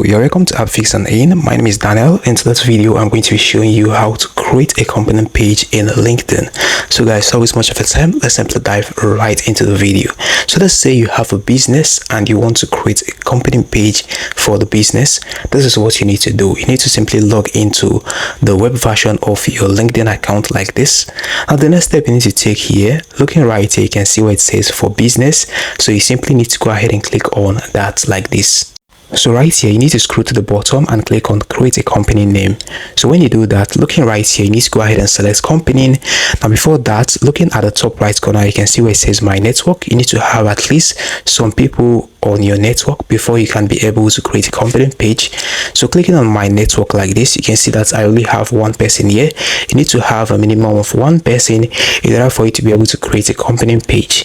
You're welcome to AppFix and In. My name is Daniel. In today's video, I'm going to be showing you how to create a company page in LinkedIn. So guys, without waste much of your time, let's simply dive right into the video. So let's say you have a business and you want to create a company page for the business. This is what you need to do. You need to simply log into the web version of your LinkedIn account like this. Now the next step you need to take here, looking right here, you can see where it says for business. So you simply need to go ahead and click on that like this. So right here, you need to scroll to the bottom and click on create a company name. So when you do that, looking right here, you need to go ahead and select company. Now before that, looking at the top right corner, you can see where it says my network. You need to have at least some people on your network before you can be able to create a company page. So clicking on my network like this, you can see that I only have one person here. You need to have a minimum of one person in order for you to be able to create a company page.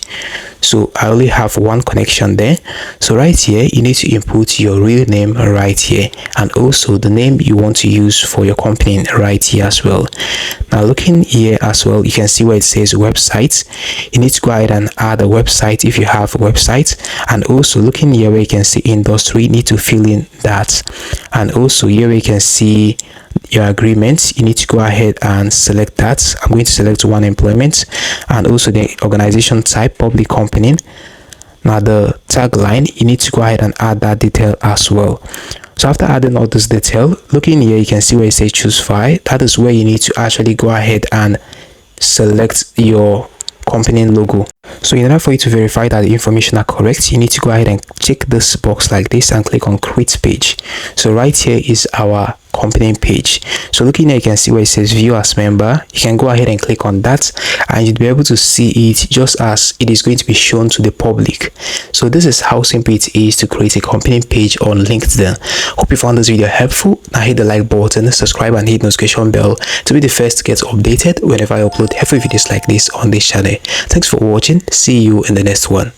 So I only have one connection there. So right here, you need to input your real name right here, and also the name you want to use for your company right here as well. Now looking here as well, you can see where it says website. You need to go ahead and add a website if you have a website, and also looking here where you can see industry, you need to fill in that. And also here where you can see your agreements, you need to go ahead and select that. I'm going to select one employment, and also the organization type, public company. Now the tagline, you need to go ahead and add that detail as well. So after adding all this detail, looking here, you can see where it says choose file. That is where you need to actually go ahead and select your company logo. So in order for you to verify that the information are correct, you need to go ahead and check this box like this and click on create page. So right here is our company page. So looking here, you can see where it says view as member. You can go ahead and click on that, and you'll be able to see it just as it is going to be shown to the public. So this is how simple it is to create a company page on LinkedIn. Hope you found this video helpful. Now hit the like button, subscribe, and hit notification bell to be the first to get updated whenever I upload helpful videos like this on this channel. Thanks for watching. See you in the next one.